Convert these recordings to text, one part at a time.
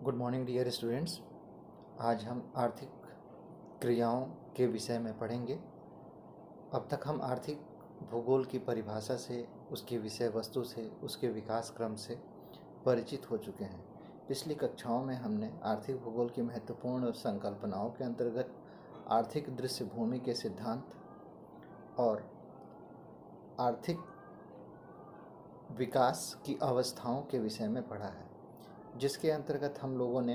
Good morning dear students. आज हम आर्थिक क्रियाओं के विषय में पढ़ेंगे। अब तक हम आर्थिक भूगोल की परिभाषा से, उसके विषय वस्तु से, उसके विकास क्रम से परिचित हो चुके हैं। पिछली कक्षाओं में हमने आर्थिक भूगोल की महत्वपूर्ण संकल्पनाओं के अंतर्गत आर्थिक दृश्य भूमि के सिद्धांत और आर्थिक विकास की अवस्थाओं के विषय में पढ़ा है, जिसके अंतर्गत हम लोगों ने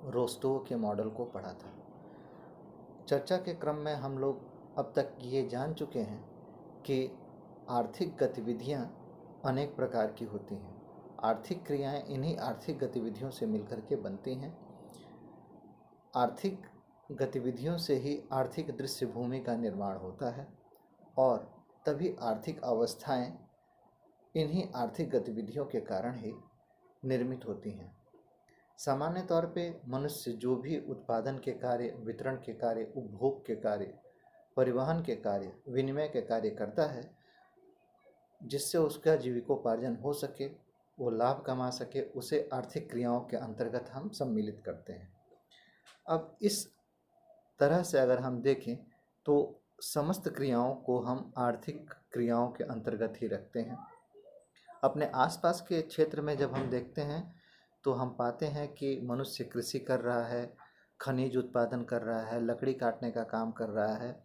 रोस्टोव के मॉडल को पढ़ा था। चर्चा के क्रम में हम लोग अब तक ये जान चुके हैं कि आर्थिक गतिविधियां अनेक प्रकार की होती हैं। आर्थिक क्रियाएं इन्हीं आर्थिक गतिविधियों से मिलकर के बनती हैं। आर्थिक गतिविधियों से ही आर्थिक दृश्य भूमि का निर्माण होता है और तभी आर्थिक अवस्थाएं इन्हीं आर्थिक गतिविधियों के कारण ही निर्मित होती हैं। सामान्य तौर पे मनुष्य जो भी उत्पादन के कार्य, वितरण के कार्य, उपभोग के कार्य, परिवहन के कार्य, विनिमय के कार्य करता है, जिससे उसका जीविकोपार्जन हो सके, वो लाभ कमा सके, उसे आर्थिक क्रियाओं के अंतर्गत हम सम्मिलित करते हैं। अब इस तरह से अगर हम देखें तो समस्त क्रियाओं को हम आर्थिक क्रियाओं के अंतर्गत ही रखते हैं। अपने आसपास के क्षेत्र में जब हम देखते हैं तो हम पाते हैं कि मनुष्य कृषि कर रहा है, खनिज उत्पादन कर रहा है, लकड़ी काटने का काम कर रहा है,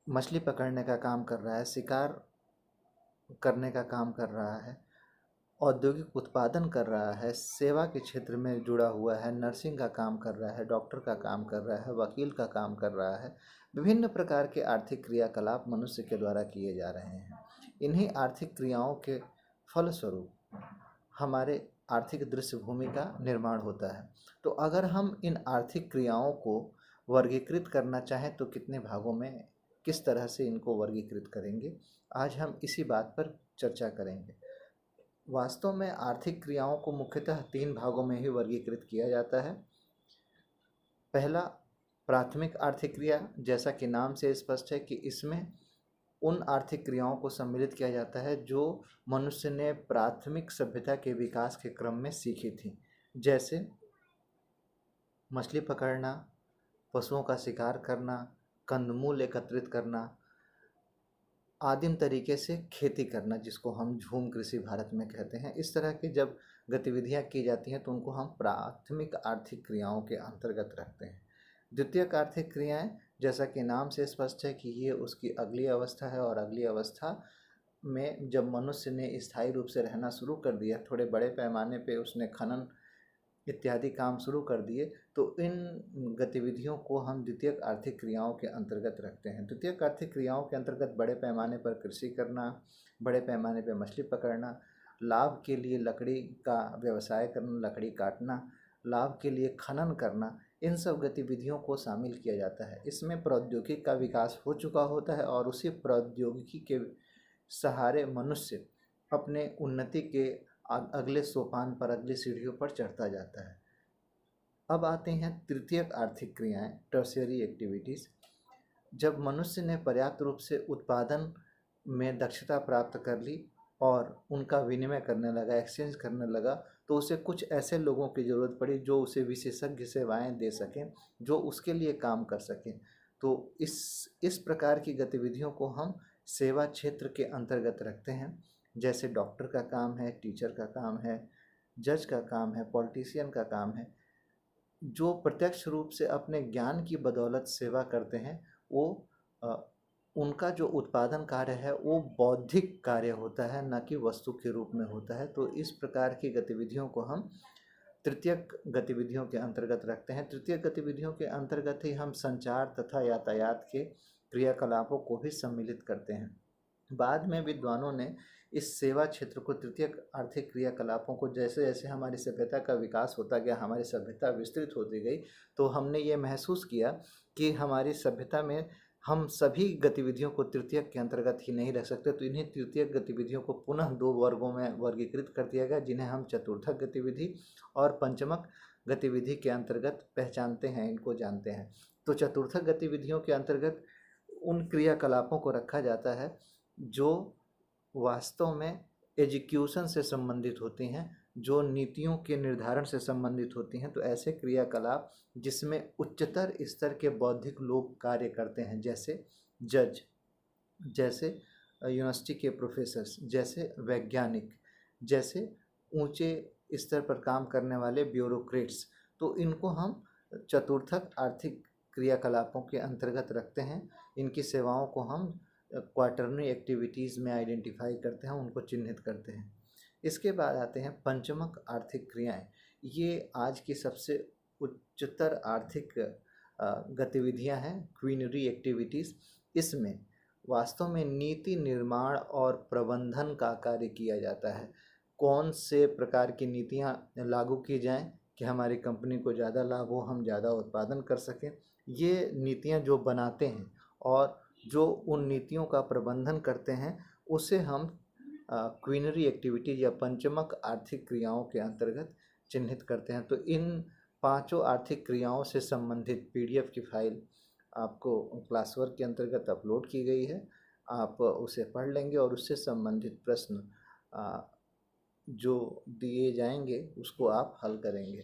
मछली पकड़ने का काम कर रहा है, शिकार करने का काम कर रहा है, औद्योगिक उत्पादन कर रहा है, सेवा के क्षेत्र में जुड़ा हुआ है, नर्सिंग का काम कर रहा है, डॉक्टर का काम कर रहा है, वकील का काम कर रहा है। विभिन्न प्रकार के आर्थिक क्रियाकलाप मनुष्य के द्वारा किए जा रहे हैं। इन्हीं आर्थिक क्रियाओं के फलस्वरूप हमारे आर्थिक दृश्य भूमि का निर्माण होता है। तो अगर हम इन आर्थिक क्रियाओं को वर्गीकृत करना चाहें तो कितने भागों में, किस तरह से इनको वर्गीकृत करेंगे, आज हम इसी बात पर चर्चा करेंगे। वास्तव में आर्थिक क्रियाओं को मुख्यतः 3 भागों में ही वर्गीकृत किया जाता है। पहला, प्राथमिक आर्थिक क्रिया, जैसा कि नाम से स्पष्ट है कि इसमें उन आर्थिक क्रियाओं को सम्मिलित किया जाता है जो मनुष्य ने प्राथमिक सभ्यता के विकास के क्रम में सीखी थी, जैसे मछली पकड़ना, पशुओं का शिकार करना, कंदमूल एकत्रित करना, आदिम तरीके से खेती करना, जिसको हम झूम कृषि भारत में कहते हैं। इस तरह की जब गतिविधियां की जाती हैं तो उनको हम प्राथमिक आर्थिक क्रियाओं के अंतर्गत रखते हैं। द्वितीयक आर्थिक क्रियाएं, जैसा कि नाम से स्पष्ट है कि ये उसकी अगली अवस्था है, और अगली अवस्था में जब मनुष्य ने स्थायी रूप से रहना शुरू कर दिया, थोड़े बड़े पैमाने पे उसने खनन इत्यादि काम शुरू कर दिए, तो इन गतिविधियों को हम द्वितीयक आर्थिक क्रियाओं के अंतर्गत रखते हैं। द्वितीयक आर्थिक क्रियाओं के अंतर्गत बड़े पैमाने पर कृषि करना, बड़े पैमाने पर मछली पकड़ना, लाभ के लिए लकड़ी का व्यवसाय करना, लकड़ी काटना, लाभ के लिए खनन करना, इन सब गतिविधियों को शामिल किया जाता है। इसमें प्रौद्योगिकी का विकास हो चुका होता है और उसी प्रौद्योगिकी के सहारे मनुष्य अपने उन्नति के अगले सोपान पर, अगली सीढ़ियों पर चढ़ता जाता है। अब आते हैं तृतीयक आर्थिक क्रियाएं, टर्शियरी एक्टिविटीज़। जब मनुष्य ने पर्याप्त रूप से उत्पादन में दक्षता प्राप्त कर ली और उनका विनिमय करने लगा, एक्सचेंज करने लगा, तो उसे कुछ ऐसे लोगों की ज़रूरत पड़ी जो उसे विशेषज्ञ सेवाएं दे सकें, जो उसके लिए काम कर सकें। तो इस प्रकार की गतिविधियों को हम सेवा क्षेत्र के अंतर्गत रखते हैं, जैसे डॉक्टर का काम है, टीचर का काम है, जज का काम है, पॉलिटिशियन का काम है। जो प्रत्यक्ष रूप से अपने ज्ञान की बदौलत सेवा करते हैं, वो उनका जो उत्पादन कार्य है वो बौद्धिक कार्य होता है, न कि वस्तु के रूप में होता है। तो इस प्रकार की गतिविधियों को हम तृतीयक गतिविधियों के अंतर्गत रखते हैं। तृतीयक गतिविधियों के अंतर्गत ही हम संचार तथा यातायात के क्रियाकलापों को भी सम्मिलित करते हैं। बाद में विद्वानों ने इस सेवा क्षेत्र को, तृतीयक आर्थिक क्रियाकलापों को, जैसे जैसे हमारी सभ्यता का विकास होता गया, हमारी सभ्यता विस्तृत होती गई, तो हमने ये महसूस किया कि हमारी सभ्यता में हम सभी गतिविधियों को तृतीयक के अंतर्गत ही नहीं रख सकते। तो इन्हीं तृतीयक गतिविधियों को पुनः 2 वर्गों में वर्गीकृत कर दिया गया, जिन्हें हम चतुर्थक गतिविधि और पंचमक गतिविधि के अंतर्गत पहचानते हैं, इनको जानते हैं। तो चतुर्थक गतिविधियों के अंतर्गत उन क्रियाकलापों को रखा जाता है जो वास्तव में एजुकेशन से संबंधित होती हैं, जो नीतियों के निर्धारण से संबंधित होती हैं, तो ऐसे क्रियाकलाप जिसमें उच्चतर स्तर के बौद्धिक लोग कार्य करते हैं, जैसे जज, जैसे यूनिवर्सिटी के प्रोफेसर्स, जैसे वैज्ञानिक, जैसे ऊंचे स्तर पर काम करने वाले ब्यूरोक्रेट्स, तो इनको हम चतुर्थक आर्थिक क्रियाकलापों के अंतर्गत रखते हैं। इनकी सेवाओं को हम क्वार्टरली एक्टिविटीज़ में आइडेंटिफाई करते हैं, उनको चिन्हित करते हैं। इसके बाद आते हैं पंचमक आर्थिक क्रियाएं। ये आज की सबसे उच्चतर आर्थिक गतिविधियां हैं, क्वीनरी एक्टिविटीज़। इसमें वास्तव में नीति निर्माण और प्रबंधन का कार्य किया जाता है। कौन से प्रकार की नीतियां लागू की जाएं कि हमारी कंपनी को ज़्यादा लाभ हो, हम ज़्यादा उत्पादन कर सकें, ये नीतियां जो बनाते हैं और जो उन नीतियों का प्रबंधन करते हैं, उसे हम क्वीनरी एक्टिविटीज या पंचमक आर्थिक क्रियाओं के अंतर्गत चिन्हित करते हैं। तो इन पांचों आर्थिक क्रियाओं से संबंधित पीडीएफ की फाइल आपको क्लास वर्क के अंतर्गत अपलोड की गई है। आप उसे पढ़ लेंगे और उससे संबंधित प्रश्न जो दिए जाएंगे उसको आप हल करेंगे।